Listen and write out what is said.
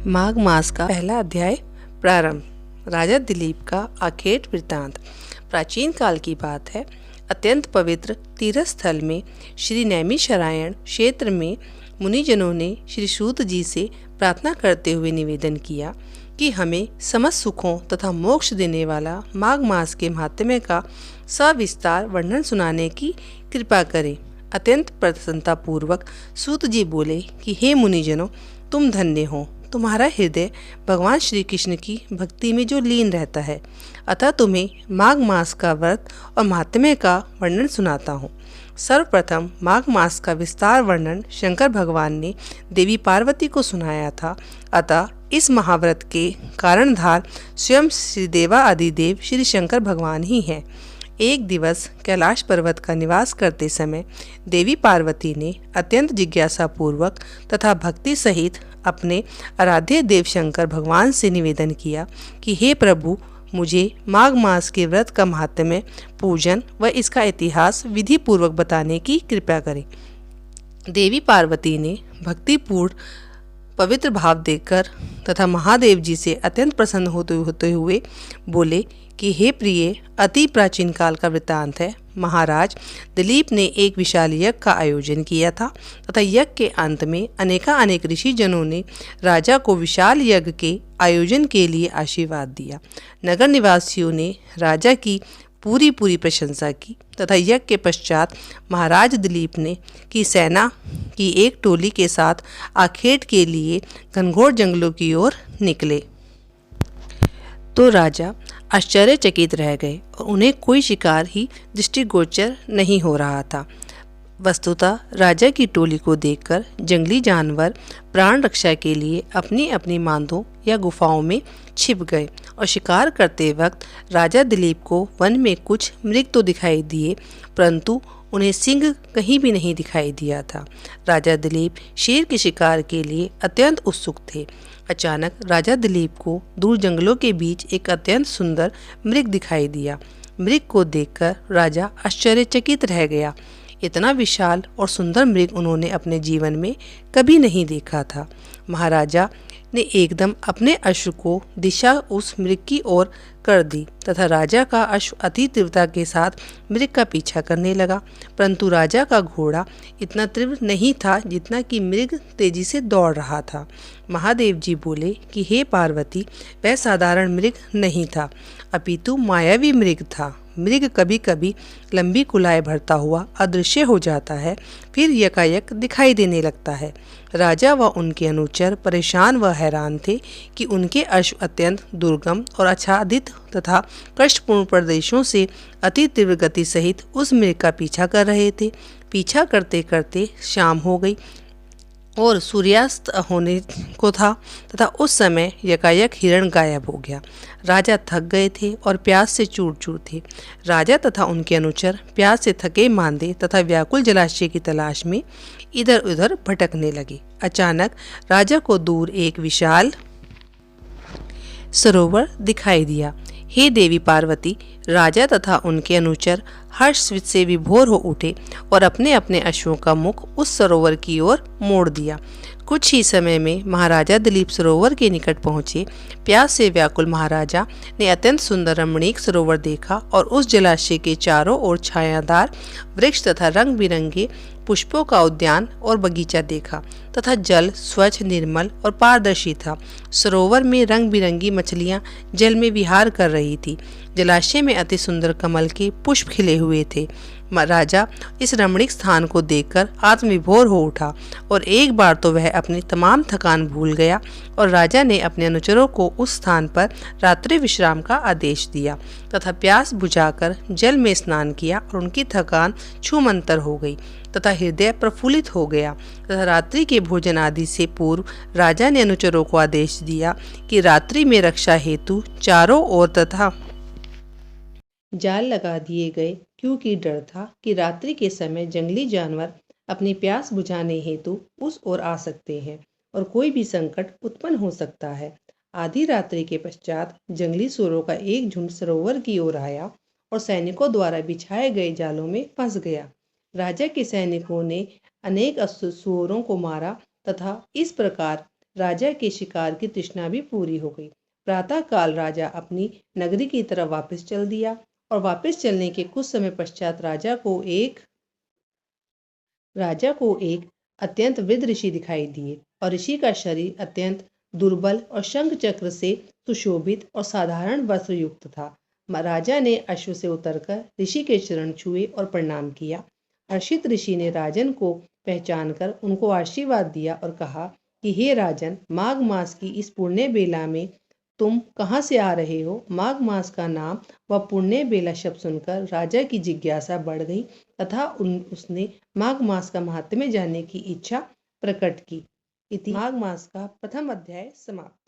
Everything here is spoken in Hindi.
माघ मास का पहला अध्याय प्रारंभ। राजा दिलीप का आखेट वृत्तांत। प्राचीन काल की बात है। अत्यंत पवित्र तीर्थ स्थल में श्री नैमिषारण्य क्षेत्र में मुनिजनों ने श्री सूत जी से प्रार्थना करते हुए निवेदन किया कि हमें समस्त सुखों तथा मोक्ष देने वाला माघ मास के महात्म्य का सविस्तार वर्णन सुनाने की कृपा करें। अत्यंत प्रसन्नता पूर्वक सूत जी बोले कि हे मुनिजनों, तुम धन्य हो। तुम्हारा हृदय भगवान श्री कृष्ण की भक्ति में जो लीन रहता है, अतः तुम्हें माघ मास का व्रत और महात्म्य का वर्णन सुनाता हूँ। सर्वप्रथम माघ मास का विस्तार वर्णन शंकर भगवान ने देवी पार्वती को सुनाया था। अतः इस महाव्रत के कारणधार स्वयं श्री देवा आदिदेव श्री शंकर भगवान ही हैं। एक दिवस कैलाश पर्वत का निवास करते समय देवी पार्वती ने अत्यंत जिज्ञासा पूर्वक तथा भक्ति सहित अपने आराध्य देव शंकर भगवान से निवेदन किया कि हे प्रभु, मुझे माघ मास के व्रत का महात्म्य, पूजन व इसका इतिहास विधि पूर्वक बताने की कृपा करें। देवी पार्वती ने भक्तिपूर्ण पवित्र भाव देकर तथा महादेव जी से अत्यंत प्रसन्न होते हुए बोले कि हे प्रिय, अति प्राचीन काल का वृत्तांत है। महाराज दिलीप ने एक विशाल यज्ञ का आयोजन किया था तथा यज्ञ के अंत में अनेक ऋषि जनों ने राजा को विशाल यज्ञ के आयोजन के लिए आशीर्वाद दिया। नगर निवासियों ने राजा की पूरी प्रशंसा की तथा यज्ञ के पश्चात महाराज दिलीप ने की सेना की एक टोली के साथ आखेट के लिए घनघोर जंगलों की ओर निकले तो राजा आश्चर्यचकित रह गए और उन्हें कोई शिकार ही दृष्टिगोचर नहीं हो रहा था। वस्तुतः राजा की टोली को देखकर जंगली जानवर प्राण रक्षा के लिए अपनी अपनी मांदों या गुफाओं में छिप गए और शिकार करते वक्त राजा दिलीप को वन में कुछ मृग तो दिखाई दिए, परंतु उन्हें सिंह कहीं भी नहीं दिखाई दिया था। राजा दिलीप शेर के शिकार के लिए अत्यंत उत्सुक थे। अचानक राजा दिलीप को दूर जंगलों के बीच एक अत्यंत सुंदर मृग दिखाई दिया। मृग को देखकर राजा आश्चर्यचकित रह गया। इतना विशाल और सुंदर मृग उन्होंने अपने जीवन में कभी नहीं देखा था। महाराजा ने एकदम अपने अश्व को दिशा उस मृग की ओर कर दी तथा राजा का अश्व अति तीव्रता के साथ मृग का पीछा करने लगा, परंतु राजा का घोड़ा इतना तीव्र नहीं था जितना कि मृग तेजी से दौड़ रहा था। महादेव जी बोले कि हे पार्वती, वह साधारण मृग नहीं था, अपितु मायावी मृग था। मृग कभी कभी लंबी कुलाएं भरता हुआ अदृश्य हो जाता है, फिर यकायक दिखाई देने लगता है। राजा व उनके अनुचर परेशान व हैरान थे कि उनके अश्व अत्यंत दुर्गम और आच्छादित तथा कष्टपूर्ण प्रदेशों से अति तीव्र गति सहित उस मृग का पीछा कर रहे थे। पीछा करते करते शाम हो गई और सूर्यास्त होने को था तथा उस समय यकायक हिरण गायब हो गया। राजा थक गए थे और प्यास से चूर चूर थे। राजा तथा उनके अनुचर प्यास से थके मांदे तथा व्याकुल जलाशय की तलाश में इधर उधर भटकने लगे। अचानक राजा को दूर एक विशाल सरोवर दिखाई दिया। हे देवी पार्वती, राजा तथा उनके अनुचर हर्ष से विभोर हो उठे और अपने अपने अश्वों का मुख उस सरोवर की ओर मोड़ दिया। कुछ ही समय में महाराजा दिलीप सरोवर के निकट पहुंचे। प्यास से व्याकुल महाराजा ने अत्यंत सुंदर रमणीक सरोवर देखा और उस जलाशय के चारों ओर छायादार वृक्ष तथा रंग बिरंगे पुष्पों का उद्यान और बगीचा देखा तथा जल स्वच्छ, निर्मल और पारदर्शी था। सरोवर में रंग बिरंगी मछलियां जल में विहार कर रही थी। जलाशय में अति सुंदर कमल के पुष्प खिले हुए थे। राजा इस रमणीक स्थान को देखकर आत्मविभोर हो उठा और एक बार तो वह अपनी तमाम थकान भूल गया और राजा ने अपने अनुचरों को उस स्थान पर रात्रि विश्राम का आदेश दिया तथा प्यास बुझाकर जल में स्नान किया और उनकी थकान छूमंतर हो गई तथा हृदय प्रफुल्लित हो गया तथा रात्रि के भोजन आदि से पूर्व राजा ने अनुचरों को आदेश दिया कि रात्रि में रक्षा हेतु चारों ओर तथा जाल लगा दिए गए, क्योंकि डर था कि रात्रि के समय जंगली जानवर अपनी प्यास बुझाने हेतु उस ओर आ सकते हैं और कोई भी संकट उत्पन्न हो सकता है। आधी रात्रि के पश्चात जंगली सूरों का एक झुंड सरोवर की ओर आया और सैनिकों द्वारा बिछाए गए जालों में फंस गया। राजा के सैनिकों ने अनेक सूरों को मारा तथा इस प्रकार राजा के शिकार की तृष्णा भी पूरी हो गई। प्रातः काल राजा अपनी नगरी की तरफ वापस चल दिया और वापस चलने के कुछ समय पश्चात राजा को एक अत्यंत वृद्ध ऋषि दिखाई दिए और ऋषि का शरीर अत्यंत दुर्बल और शंख चक्र से सुशोभित और साधारण वस्त्र युक्त था। राजा ने अश्व से उतरकर ऋषि के चरण छुए और प्रणाम किया। हर्षित ऋषि ने राजन को पहचानकर उनको आशीर्वाद दिया और कहा कि हे राजन, माघ मास की इस पुण्य बेला में तुम कहाँ से आ रहे हो? माघ मास का नाम व पुण्य बेला शब्द सुनकर राजा की जिज्ञासा बढ़ गई तथा उसने माघ मास का महात्म्य जानने की इच्छा प्रकट की। इति माघ मास का प्रथम अध्याय समाप्त।